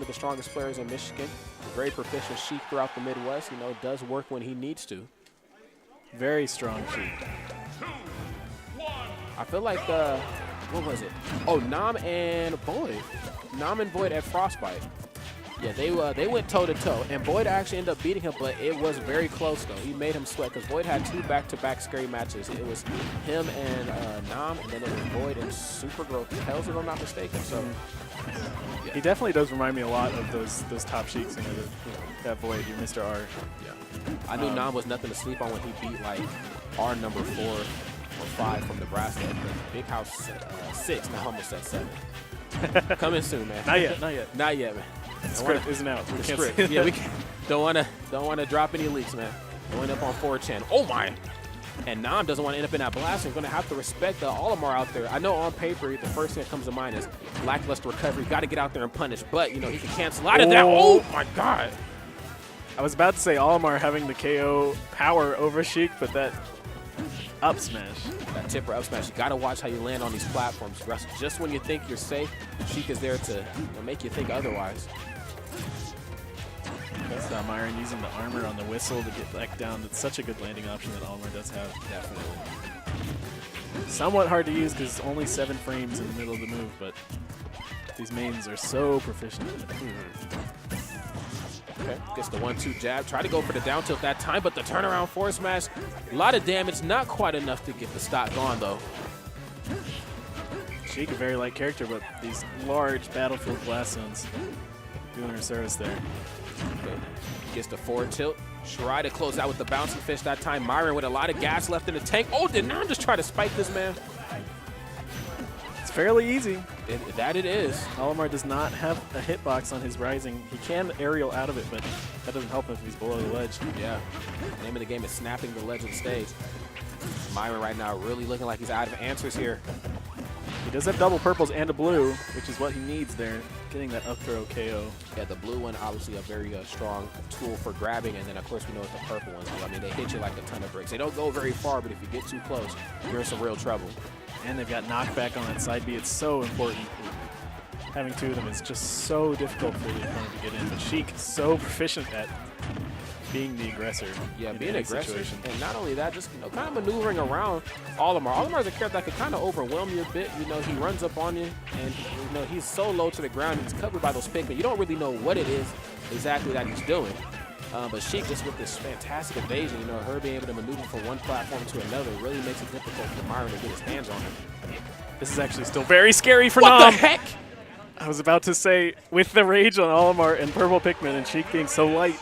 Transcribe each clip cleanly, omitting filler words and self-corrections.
one of the strongest players in Michigan. Very proficient Sheik throughout the Midwest. You know, does work when he needs to. Very strong Sheik. I feel like, what was it? Oh, Nam and Boyd. Nam and Boyd at Frostbite. Yeah, they went toe-to-toe, and Boyd actually ended up beating him, but it was very close, though. He made him sweat, because Boyd had 2 back-to-back scary matches. It was him and Nam, and then it was Boyd and Super Growth Hells, if I'm not mistaken. So, yeah. He definitely does remind me a lot of those top Sheiks, you know, that Boyd, your Mr. R. Yeah. I knew Nam was nothing to sleep on when he beat, like, R number 4 or 5 from Nebraska. Big House 6, now almost at 7. Coming soon, man. Not yet, not yet. Not yet, man. The script isn't out. The script. Yeah, we don't want to drop any leaks, man. Don't end up on 4chan. Oh my! And Nam doesn't want to end up in that blast. We're going to have to respect the Olimar out there. I know on paper the first thing that comes to mind is lackluster recovery. Got to get out there and punish, but you know he can cancel out of that. Oh my God! I was about to say Olimar having the KO power over Sheik, but that up smash. That tipper up smash. You got to watch how you land on these platforms. Just when you think you're safe, Sheik is there to make you think otherwise. Myran using the armor on the whistle to get back down. It's such a good landing option that Olimar does have. Definitely. Somewhat hard to use because it's only 7 frames in the middle of the move, but these mains are so proficient. Okay, gets the 1-2 jab. Try to go for the down tilt that time, but the turnaround forward smash, a lot of damage, not quite enough to get the stock gone though. Sheik, a very light character, but these large battlefield blast zones doing her service there. Okay. Gets the forward tilt. Try to close out with the bouncing fish that time. Myran with a lot of gas left in the tank. Oh, did Nam just try to spike this man? It's fairly easy. It is. Olimar does not have a hitbox on his rising. He can aerial out of it, but that doesn't help him if he's below the ledge. Yeah. The name of the game is snapping the ledge of the stage. Myran right now really looking like he's out of answers here. He does have double purples and a blue, which is what he needs there, getting that up throw KO. Yeah, the blue one, obviously a very strong tool for grabbing, and then of course we know what the purple ones do. I mean, they hit you like a ton of bricks. They don't go very far, but if you get too close, you're in some real trouble. And they've got knockback on that side B. It's so important. Having 2 of them is just so difficult for the opponent to get in, but Sheik is so proficient at being the aggressor. Yeah, being aggressive, and not only that, just kind of maneuvering around Olimar. Olimar is a character that can kind of overwhelm you a bit. You know, he runs up on you, and he's so low to the ground. He's covered by those Pikmin. You don't really know what it is exactly that he's doing. But Sheik, just with this fantastic evasion, her being able to maneuver from one platform to another really makes it difficult for Myran to get his hands on him. This is actually still very scary for Nam. What the heck? I was about to say, with the rage on Olimar and purple Pikmin and Sheik being so light.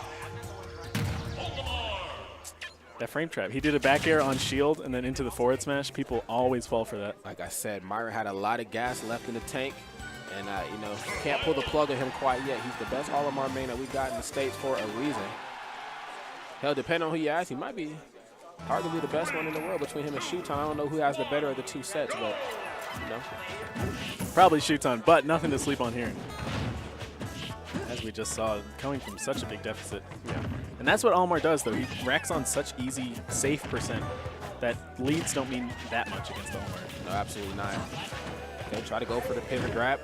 That frame trap. He did a back air on shield and then into the forward smash. People always fall for that. Like I said, Myran had a lot of gas left in the tank. And, can't pull the plug on him quite yet. He's the best Olimar main that we got in the States for a reason. Hell, depending on who you ask, he might be arguably the best one in the world between him and Shuton. I don't know who has the better of the 2 sets, but, Probably Shuton, but nothing to sleep on here. As we just saw, coming from such a big deficit. Yeah. And that's what Olimar does, though. He racks on such easy, safe percent that leads don't mean that much against Olimar. No, absolutely not. Okay, try to go for the pivot grab.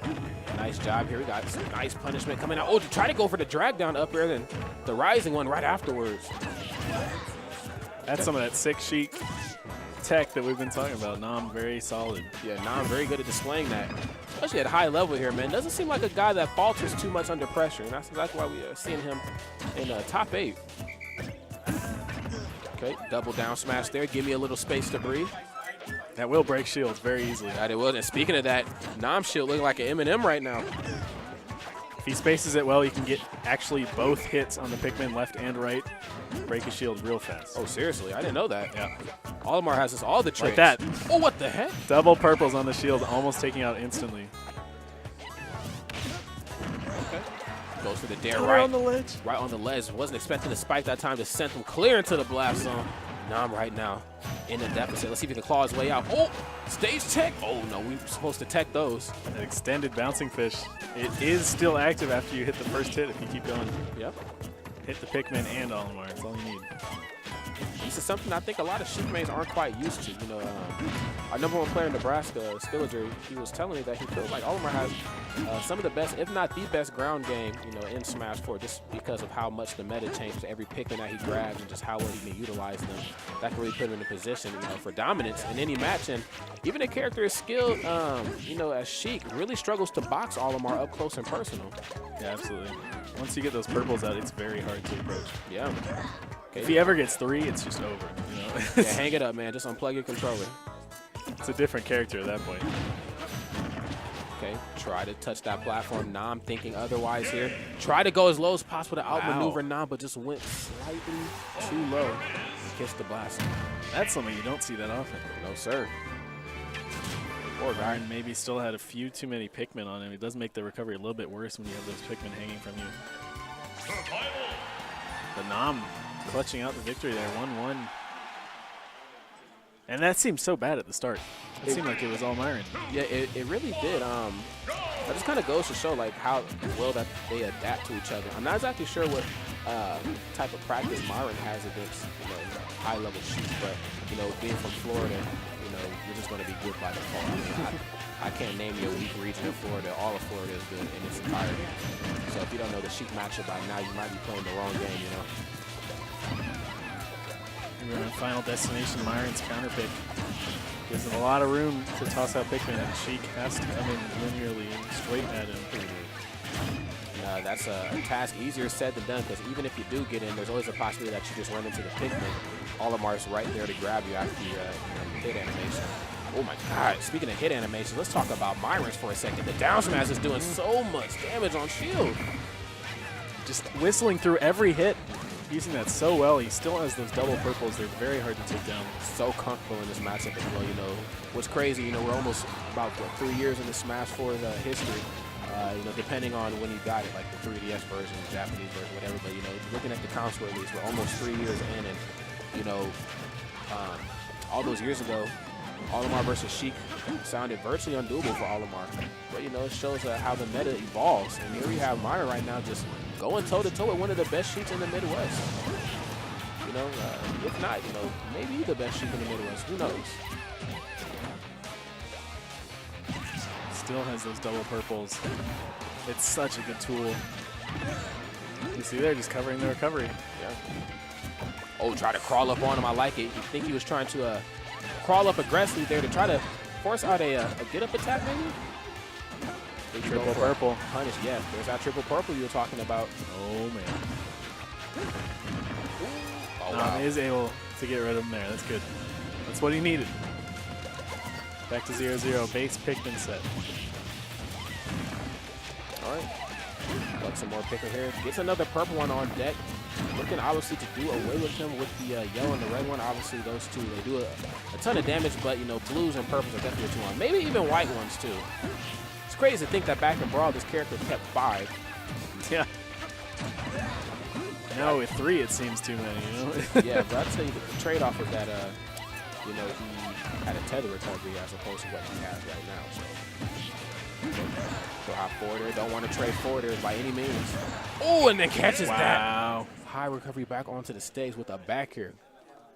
Nice job here. We got some nice punishment coming out. Oh, to try to go for the drag down up there, then the rising one right afterwards. That's some of that sick Sheik tech that we've been talking about. Nam very solid. Yeah, Nam very good at displaying that, especially at high level here, man. Doesn't seem like a guy that falters too much under pressure, and that's exactly why we are seeing him in top 8. Okay, double down smash there. Give me a little space to breathe. That will break shields very easily. That it will. And speaking of that, Nam's shield looking like an M&M right now. If he spaces it well, he can get actually both hits on the Pikmin left and right. Break his shield real fast. Oh, seriously? I didn't know that. Yeah. Olimar has us all the tricks. Like that. Oh, what the heck? Double purples on the shield, almost taking out instantly. Okay. Goes for the dare right on the ledge. Right on the ledge. Wasn't expecting to spike that time to send him clear into the blast zone. Nam right now in a deficit. Let's see if he can claw his way out. Oh, stage tech. Oh, no, we were supposed to tech those. That extended bouncing fish. It is still active after you hit the first hit if you keep going. Yep. Hit the Pikmin and Olimar. That's all you need. This is something I think a lot of Sheik mains aren't quite used to. You know, our #1 player in Nebraska, Stillager, he was telling me that he feels like Olimar has some of the best, if not the best, ground game, you know, in Smash 4, just because of how much the meta changes every Pikmin that he grabs and just how well he can utilize them. That can really put him in a position, you know, for dominance in any match. And even a character as skilled, you know, as Sheik, really struggles to box Olimar up close and personal. Yeah, absolutely. Once you get those purples out, it's very hard to approach. Yeah. Okay. If he ever gets 3, it's just over. You know? Yeah, hang it up, man. Just unplug your controller. It's a different character at that point. Okay, try to touch that platform. Nam thinking otherwise here. Try to go as low as possible to outmaneuver Nam, but just went slightly too low. Kissed the blast. That's something you don't see that often. No, sir. Or Myran maybe still had a few too many Pikmin on him. It does make the recovery a little bit worse when you have those Pikmin hanging from you. But Nam clutching out the victory there, 1-1. And that seemed so bad at the start. It seemed like it was all Myran. Yeah, it really did. That just kind of goes to show like how well that they adapt to each other. I'm not exactly sure what type of practice Myran has against, you know, high-level Sheik, but, you know, being from Florida, you know, you're just going to be good by default. I mean, I can't name you a weak region of Florida. All of Florida is good in its entirety. So if you don't know the Sheik matchup by now, you might be playing the wrong game, you know. We're on Final Destination. Myran's counter pick gives him a lot of room to toss out Pikmin, and Sheik has to come in linearly and straight at him. That's a task easier said than done, because even if you do get in, there's always a possibility that you just run into the Pikmin. Olimar's right there to grab you after you hit animation. Oh my God, speaking of hit animation, let's talk about Myran's for a second. The down smash is doing so much damage on shield. Just whistling through every hit. Using that so well, he still has those double purples. They're very hard to take down. So comfortable in this matchup as well. You know, what's crazy, you know, we're almost about 3 years in the Smash 4's history. You know, depending on when you got it, like the 3DS version, Japanese version, whatever. But, you know, looking at the console release, we're almost 3 years in, and, you know, all those years ago, Olimar versus Sheik sounded virtually undoable for Olimar. But, you know, it shows how the meta evolves. And here we have Myran right now just going toe-to-toe with one of the best Sheiks in the Midwest. You know, if not, you know, maybe the best Sheik in the Midwest. Who knows? Still has those double purples. It's such a good tool. You see they're just covering the recovery. Yeah. Oh, try to crawl up on him. I like it. You think he was trying to crawl up aggressively there to try to force out a get-up attack, maybe? Triple purple. Punish, yes. There's that triple purple you were talking about. Oh, man. Oh, wow. He is able to get rid of him there. That's good. That's what he needed. Back to 0-0. Base Pikmin set. All right. Got some more Pikmin here. Gets another purple one on deck. Looking obviously to do away with him with the yellow and the red one. Obviously those two, they do a ton of damage, but, you know, blues and purples are definitely a 2-1. Maybe even white ones too. It's crazy to think that back in Brawl, this character kept 5. Yeah. Now with 3, it seems too many, you know? Yeah, but I'll tell you the trade-off is that, you know, he had a tether recovery as opposed to what he has right now. So high forwarder, don't want to trade forwarders by any means. Oh, and then catches that. Wow. High recovery back onto the stage with a back here.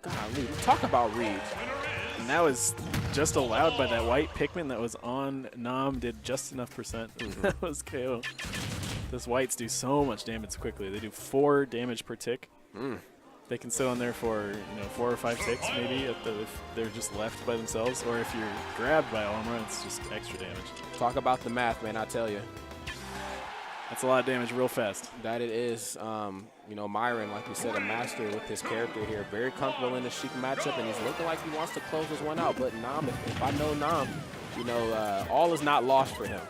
Golly, talk about reads. And that was just allowed by that white Pikmin that was on Nam, did just enough percent. That was KO. Those whites do so much damage quickly. They do 4 damage per tick. They can sit on there for, you know, 4 or 5 ticks maybe if they're just left by themselves, or if you're grabbed by Olimar, it's just extra damage. Talk about the math, man, I tell you. That's a lot of damage real fast. That it is. You know, Myran, like you said, a master with his character here. Very comfortable in the Sheik matchup, and he's looking like he wants to close this one out. But Nam, if I know Nam, you know, all is not lost for him.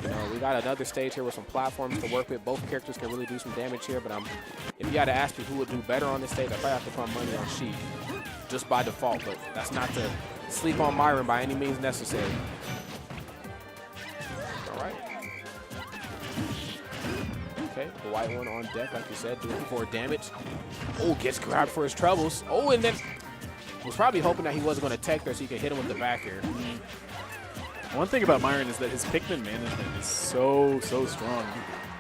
You know, we got another stage here with some platforms to work with. Both characters can really do some damage here, but if you had to ask me who would do better on this stage, I'd probably have to put money on Sheik just by default, but that's not to sleep on Myran by any means necessary. All right. Okay, the white one on deck, like you said, doing 4 damage. Oh, gets grabbed for his troubles. Oh, and then was probably hoping that he wasn't going to tech there so he could hit him with the back here. One thing about Myran is that his Pikmin management is so strong.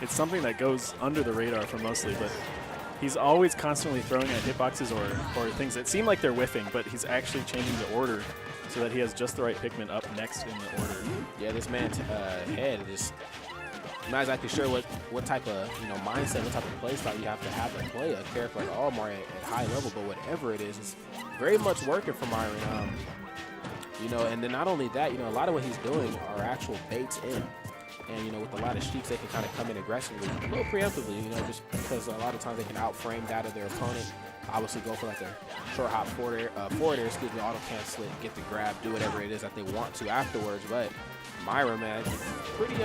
It's something that goes under the radar for mostly, but He's always constantly throwing at hitboxes or things that seem like they're whiffing, but he's actually changing the order so that he has just the right Pikmin up next in the order. Yeah, this man's head is not exactly sure what type of mindset, what type of play style you have to play a character like Olimar at high level, but whatever it is, it's very much working for Myran. And then not only that, a lot of what he's doing are actual baits in. And, with a lot of Sheiks, they can kind of come in aggressively, a little preemptively, just because a lot of times they can outframe that of their opponent. Obviously go for like a short hop forward air, auto cancel it, get the grab, do whatever it is that they want to afterwards. But Myran, man, pretty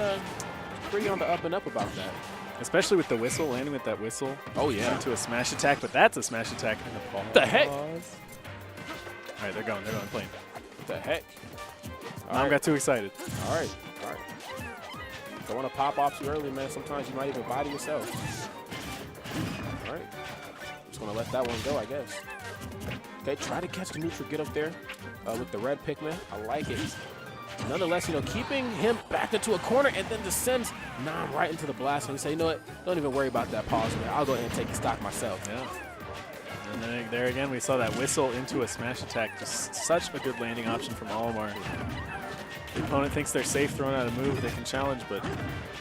on the up and up about that. Especially with the whistle, landing with that whistle. Oh, yeah. Into a smash attack, but that's a smash attack in the ball. What the heck? All right, they're going playing. What the heck? I got too excited. All right. Don't want to pop off too early, man. Sometimes you might even body yourself. All right. Just going to let that one go, I guess. Okay, try to catch the neutral, get up there with the red Pikmin. I like it. Nonetheless, keeping him back into a corner and then just sends Nam right into the blast. And we say, you know what? Don't even worry about that pause, man. I'll go ahead and take the stock myself. Yeah. And then there again, we saw that whistle into a smash attack. Just such a good landing option from Olimar. The opponent thinks they're safe throwing out a move they can challenge, but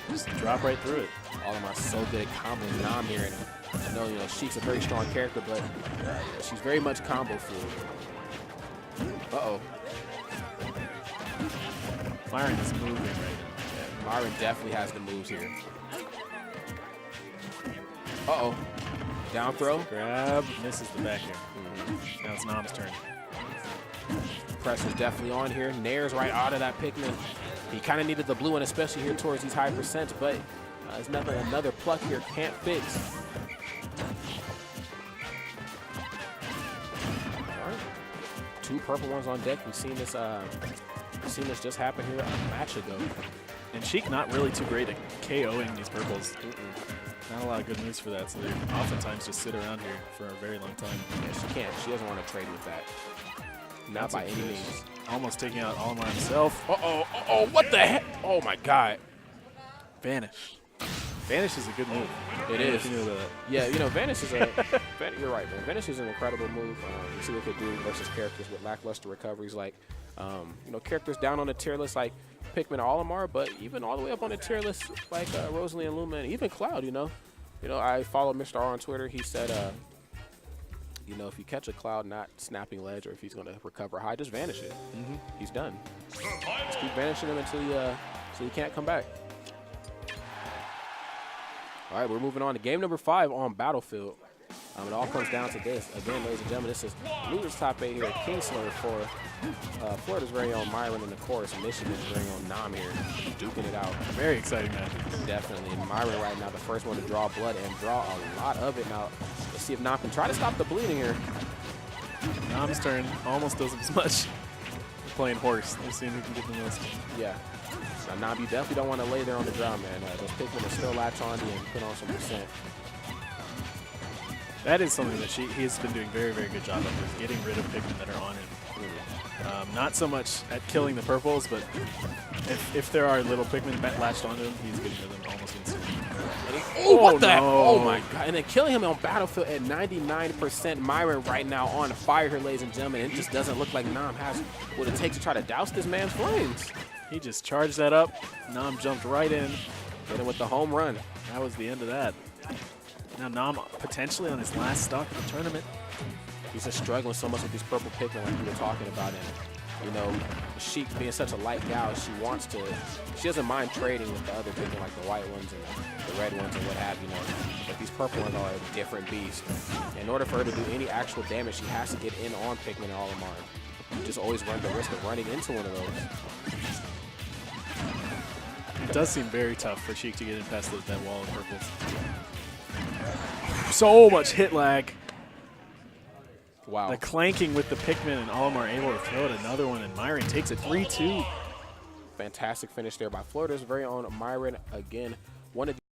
just drop right through it. Olimar's so good at comboing Nam here. And I know, Sheik's a very strong character, but she's very much combo fluid. Uh-oh. Myran is moving right now. Yeah, Myran definitely has the moves here. Uh-oh. Down throw. Grab. Misses the back here. Now it's Nam's turn. Pressure's definitely on here. Nair's right out of that Pikmin. He kind of needed the blue one, especially here towards these high percents, but there's nothing another pluck here can't fix. All right. 2 purple ones on deck. We've seen this just happen here a match ago. And Sheik not really too great at KOing these purples. Not a lot of good moves for that, so they oftentimes just sit around here for a very long time. Yeah, she can't. She doesn't want to trade with that. Not by any means. Almost taking out Olimar himself. Uh-oh, what the heck? Oh, my God. Vanish. Vanish is a good move. It is. You know that. Yeah, Vanish is you're right, man. Vanish is an incredible move. You see what it could do versus characters with lackluster recoveries like, characters down on the tier list like Pikmin or Olimar, but even all the way up on the tier list like Rosalie and Luma and even Cloud, I follow Mr. R on Twitter. He said, if you catch a Cloud not snapping ledge or if he's going to recover high, just vanish it. He's done. Just keep vanishing him until he can't come back. All right, we're moving on to game number 5 on Battlefield. It all comes down to this. Again, ladies and gentlemen, this is Losers Top 8 here at Kingslayer for Florida's very own Myran, and of course, Michigan's very own Nam here, duking it out. Very exciting match. Definitely. And Myran right now, the first one to draw blood and draw a lot of it. Now, let's see if Nam can try to stop the bleeding here. Nam's turn almost does as much. Playing horse. Let's see who can get the most. Yeah. Now, Nam, you definitely don't want to lay there on the ground, man. Those Pikmin will still latch on you and put on some percent. That is something that he's been doing very, very good job of, is getting rid of Pikmin that are on him. Not so much at killing the purples, but if there are little Pikmin latched onto him, he's getting rid of them almost instantly. Oh, what the heck? Oh, my God. And then killing him on Battlefield at 99%. Myran right now on fire here, ladies and gentlemen. It just doesn't look like Nam has what it takes to try to douse this man's flames. He just charged that up. Nam jumped right in. Hit him with the home run. That was the end of that. Now Nam potentially on his last stock of the tournament. He's just struggling so much with these purple Pikmin like we were talking about. And, Sheik being such a light gal, she doesn't mind trading with the other Pikmin like the white ones and the red ones and what have you. But these purple ones are a different beast. In order for her to do any actual damage, she has to get in on Pikmin and Olimar. You just always run the risk of running into one of those. It does seem very tough for Sheik to get in past that wall of purples. So much hit lag. Wow. The clanking with the Pikmin and Olimar able to throw out another one, and Myran takes it 3-2. Fantastic finish there by Florida's very own Myran again. One of